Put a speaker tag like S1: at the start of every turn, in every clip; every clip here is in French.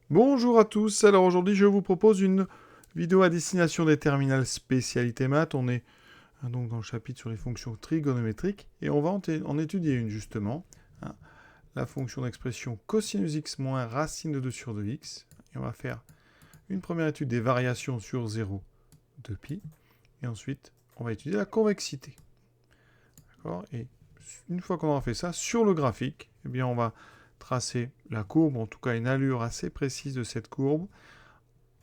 S1: Bonjour à tous, alors aujourd'hui je vous propose une vidéo à destination des terminales spécialité maths. On est donc dans le chapitre sur les fonctions trigonométriques et on va en étudier une justement, hein, la fonction d'expression cosinus x moins racine de 2 sur 2x. Et on va faire une première étude des variations sur 0 de pi et ensuite on va étudier la convexité. D'accord. Et une fois qu'on aura fait ça, sur le graphique, eh bien on va tracer la courbe, en tout cas une allure assez précise de cette courbe.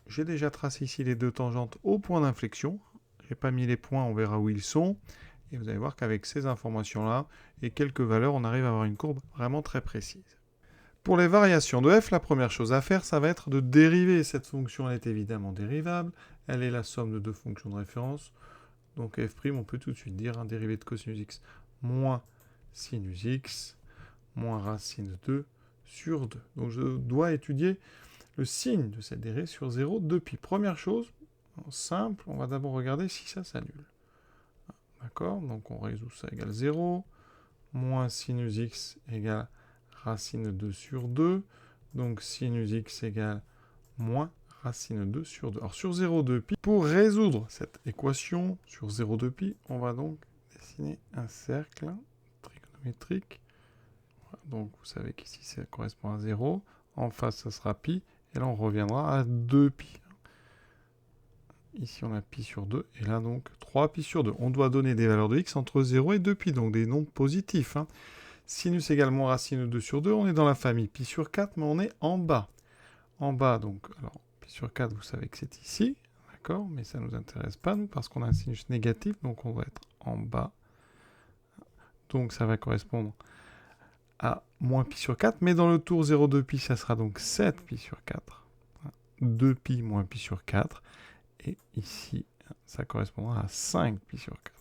S1: J'ai déjà tracé ici les deux tangentes au point d'inflexion. Je n'ai pas mis les points, on verra où ils sont. Et vous allez voir qu'avec ces informations-là et quelques valeurs, on arrive à avoir une courbe vraiment très précise. Pour les variations de f, la première chose à faire, ça va être de dériver. Cette fonction, elle est évidemment dérivable. Elle est la somme de deux fonctions de référence. Donc f', on peut tout de suite dire un dérivé de cosinus x moins sinus x moins racine de 2 sur 2. Donc je dois étudier le signe de cette dérivée sur 0 de pi. Première chose, simple, on va d'abord regarder si ça s'annule. D'accord? Donc on résout ça égale 0, moins sinus x égale racine de 2 sur 2, donc sinus x égale moins racine de 2 sur 2. Alors sur 0 de pi, pour résoudre cette équation sur 0 de pi, on va donc dessiner un cercle trigonométrique. Donc vous savez qu'ici ça correspond à 0, en face ça sera pi, et là on reviendra à 2 pi. Ici, on a pi sur 2, et là, donc, 3 pi sur 2. On doit donner des valeurs de x entre 0 et 2 pi, donc des nombres positifs. Sinus égale moins racine de 2 sur 2, on est dans la famille pi sur 4, mais on est en bas. En bas, donc, alors, pi sur 4, vous savez que c'est ici, d'accord, mais ça ne nous intéresse pas, nous, parce qu'on a un sinus négatif, donc on va être en bas. Donc, ça va correspondre à moins pi sur 4, mais dans le tour 0,2 pi, ça sera donc 7 pi sur 4. 2 pi moins pi sur 4. Et ici, ça correspondra à 5 pi sur 4.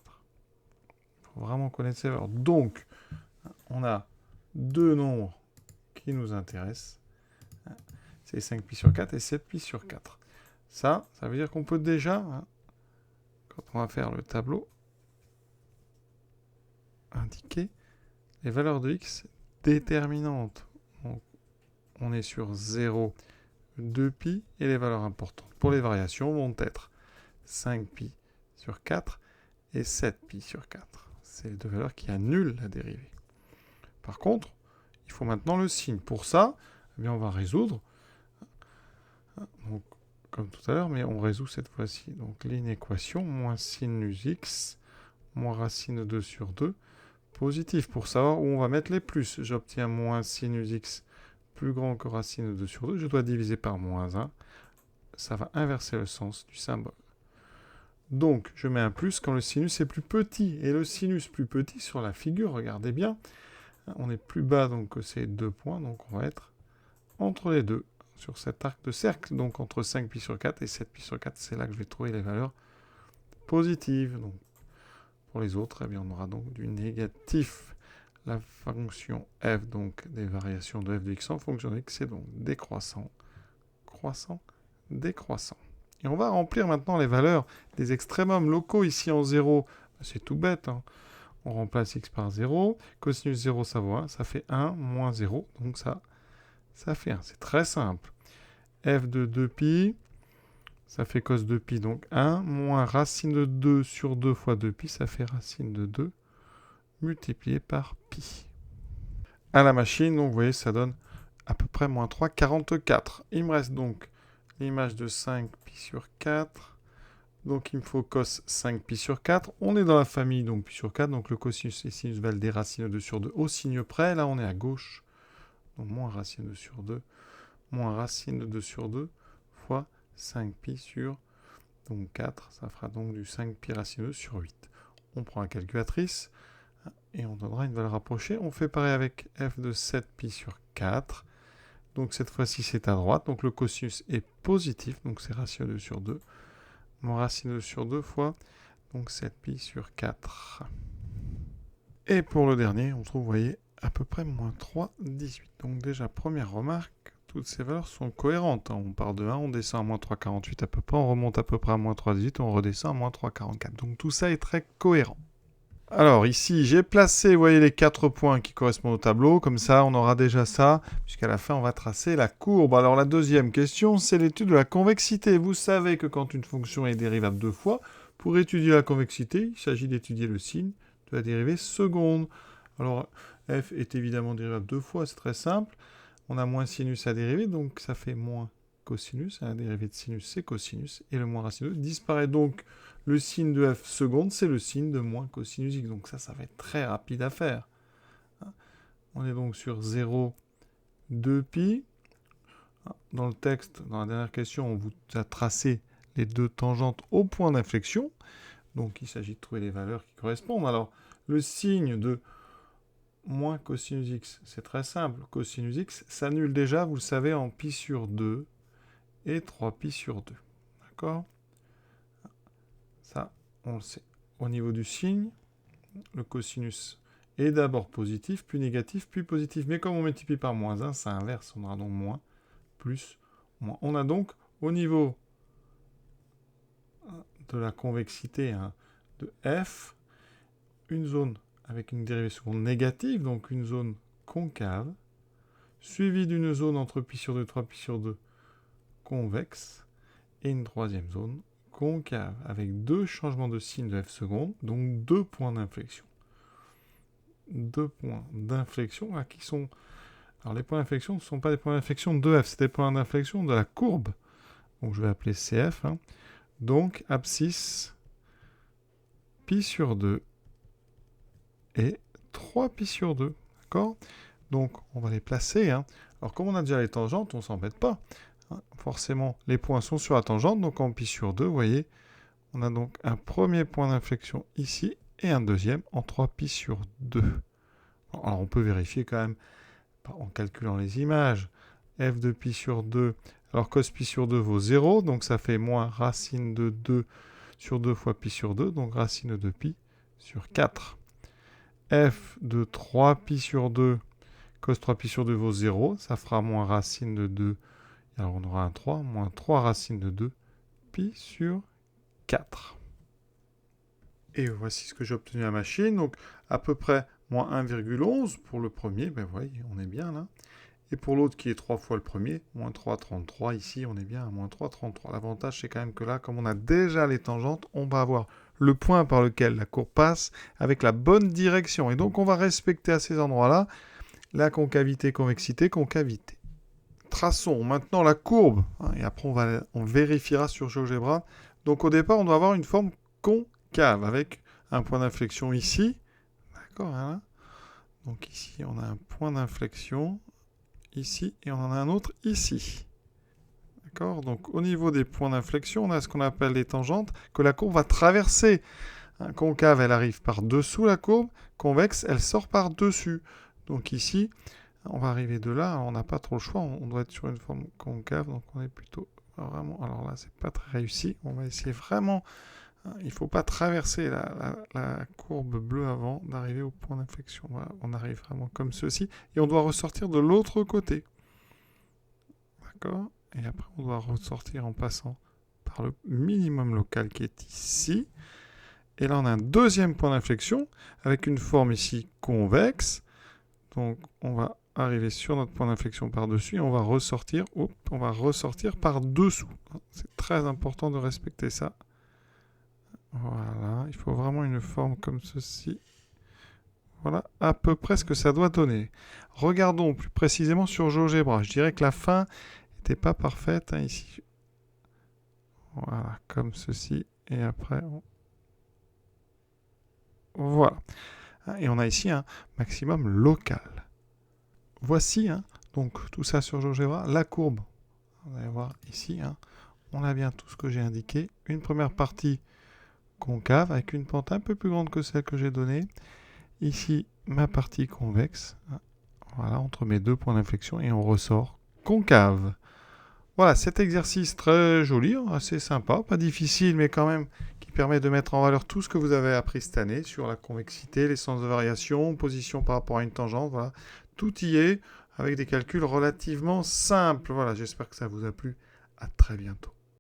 S1: Il faut vraiment connaître ces valeurs. Donc, on a deux nombres qui nous intéressent. C'est 5 pi sur 4 et 7 pi sur 4. Ça veut dire qu'on peut déjà, quand on va faire le tableau, indiquer les valeurs de x déterminantes. Donc, on est sur 0, 2 pi, et les valeurs importantes pour les variations vont être 5 pi sur 4 et 7 pi sur 4. C'est les deux valeurs qui annulent la dérivée. Par contre, il faut maintenant le signe. Pour ça, eh bien, on va résoudre, donc, comme tout à l'heure, mais on résout cette fois-ci. Donc l'inéquation, moins sinus x, moins racine de 2 sur 2, positif. Pour savoir où on va mettre les plus, j'obtiens moins sinus x plus grand que racine de 2 sur 2. Je dois diviser par moins 1. Ça va inverser le sens du symbole. Donc, je mets un plus quand le sinus est plus petit. Et le sinus plus petit sur la figure, regardez bien, on est plus bas donc que ces deux points, donc on va être entre les deux, sur cet arc de cercle, donc entre 5 pi sur 4 et 7 pi sur 4, c'est là que je vais trouver les valeurs positives. Donc, pour les autres, eh bien, on aura donc du négatif. La fonction f, donc des variations de f de x en fonction de x, c'est donc décroissant, croissant, décroissant. Et on va remplir maintenant les valeurs des extrémums locaux ici en 0. C'est tout bête, On remplace x par 0. Cosinus 0, ça vaut 1. Ça fait 1 moins 0. Donc ça fait 1. C'est très simple. f de 2pi, ça fait cos de pi, donc 1, moins racine de 2 sur 2 fois 2pi, ça fait racine de 2 multiplié par pi. À la machine, donc vous voyez, ça donne à peu près moins 3, 44. Il me reste donc l'image de 5 pi sur 4. Donc il me faut cos 5 pi sur 4. On est dans la famille donc pi sur 4. Donc le cosinus et sinus valent des racines de 2 sur 2 au signe près. Là on est à gauche. Donc moins racine de 2 sur 2. Moins racine de 2 sur 2 fois 5 pi sur donc 4. Ça fera donc du 5 pi racine de 2 sur 8. On prend la calculatrice et on donnera une valeur rapprochée. On fait pareil avec f de 7 pi sur 4. Donc cette fois-ci c'est à droite. Donc le cosinus est positif. Donc c'est racine de 2 sur 2. Moins racine de 2 sur 2 fois donc 7 pi sur 4. Et pour le dernier, on trouve, vous voyez, à peu près moins 3, 18. Donc déjà, première remarque, toutes ces valeurs sont cohérentes. On part de 1, on descend à moins 3, 48 à peu près, on remonte à peu près à moins 3, 18, on redescend à moins 3, 44. Donc tout ça est très cohérent. Alors ici, j'ai placé, vous voyez, les 4 points qui correspondent au tableau. Comme ça, on aura déjà ça, puisqu'à la fin, on va tracer la courbe. Alors la deuxième question, c'est l'étude de la convexité. Vous savez que quand une fonction est dérivable 2 fois, pour étudier la convexité, il s'agit d'étudier le signe de la dérivée seconde. Alors f est évidemment dérivable 2 fois, c'est très simple. On a moins sinus à dériver, donc ça fait moins cosinus. La dérivée de sinus, c'est cosinus. Et le moins racine 2 disparaît donc. Le signe de f seconde, c'est le signe de moins cosinus x. Donc ça va être très rapide à faire. On est donc sur 0, 2 pi. Dans le texte, dans la dernière question, on vous a tracé les deux tangentes au point d'inflexion. Donc il s'agit de trouver les valeurs qui correspondent. Alors, le signe de moins cosinus x, c'est très simple. Cosinus x s'annule déjà, vous le savez, en pi sur 2 et 3 pi sur 2. D'accord ? Ça, on le sait. Au niveau du signe, le cosinus est d'abord positif, puis négatif, puis positif. Mais comme on multiplie par moins 1, ça inverse. On aura donc moins, plus, moins. On a donc, au niveau de la convexité de f, une zone avec une dérivée seconde négative, donc une zone concave, suivie d'une zone entre pi sur 2 et 3 pi sur 2 convexe, et une troisième zone concave, avec deux changements de signe de f seconde, donc deux points d'inflexion. Deux points d'inflexion qui sont... Alors les points d'inflexion ne sont pas des points d'inflexion de f, c'est des points d'inflexion de la courbe. Donc je vais appeler CF. Donc abscisse pi sur 2 et 3 pi sur 2. D'accord ? Donc on va les placer. Alors comme on a déjà les tangentes, on ne s'embête pas. Forcément, les points sont sur la tangente, donc en pi sur 2, vous voyez, on a donc un premier point d'inflexion ici et un deuxième en 3 pi sur 2. Alors on peut vérifier quand même en calculant les images. F de pi sur 2, alors cos pi sur 2 vaut 0, donc ça fait moins racine de 2 sur 2 fois pi sur 2, donc racine de pi sur 4. F de 3 pi sur 2, cos 3 pi sur 2 vaut 0, ça fera moins racine de 2. Alors on aura un 3, moins 3 racine de 2, pi sur 4. Et voici ce que j'ai obtenu à la machine. Donc à peu près moins 1,11 pour le premier, ben voyez, on est bien là. Et pour l'autre qui est 3 fois le premier, moins 3,33. Ici, on est bien à moins 3,33. L'avantage, c'est quand même que là, comme on a déjà les tangentes, on va avoir le point par lequel la courbe passe avec la bonne direction. Et donc, on va respecter à ces endroits-là la concavité, convexité, concavité. Traçons maintenant la courbe. Et après, on vérifiera sur GeoGebra. Donc, au départ, on doit avoir une forme concave avec un point d'inflexion ici. D'accord, hein. Donc ici, on a un point d'inflexion ici, et on en a un autre ici. D'accord ? Donc, au niveau des points d'inflexion, on a ce qu'on appelle les tangentes, que la courbe va traverser. Concave, elle arrive par-dessous la courbe. Convexe, elle sort par-dessus. Donc ici, on va arriver de là. On n'a pas trop le choix. On doit être sur une forme concave. Donc, on est plutôt vraiment... Alors là, c'est pas très réussi. On va essayer vraiment... Il ne faut pas traverser la courbe bleue avant d'arriver au point d'inflexion. Voilà, on arrive vraiment comme ceci. Et on doit ressortir de l'autre côté. D'accord ? Et après, on doit ressortir en passant par le minimum local qui est ici. Et là, on a un deuxième point d'inflexion avec une forme ici convexe. Donc, on va arriver sur notre point d'inflexion par-dessus et on va ressortir par-dessous. C'est très important de respecter ça. Voilà, il faut vraiment une forme comme ceci. Voilà à peu près ce que ça doit donner. Regardons plus précisément sur GeoGebra. Je dirais que la fin n'était pas parfaite ici. Voilà, comme ceci. Et après, voilà. Et on a ici un maximum local. Voici, donc tout ça sur GeoGebra. La courbe, vous allez voir ici, on a bien tout ce que j'ai indiqué. Une première partie concave avec une pente un peu plus grande que celle que j'ai donnée. Ici, ma partie convexe. Voilà, entre mes deux points d'inflexion et on ressort concave. Voilà, cet exercice très joli, assez sympa, pas difficile, mais quand même qui permet de mettre en valeur tout ce que vous avez appris cette année sur la convexité, les sens de variation, position par rapport à une tangente. Voilà, tout y est avec des calculs relativement simples. Voilà, j'espère que ça vous a plu. À très bientôt.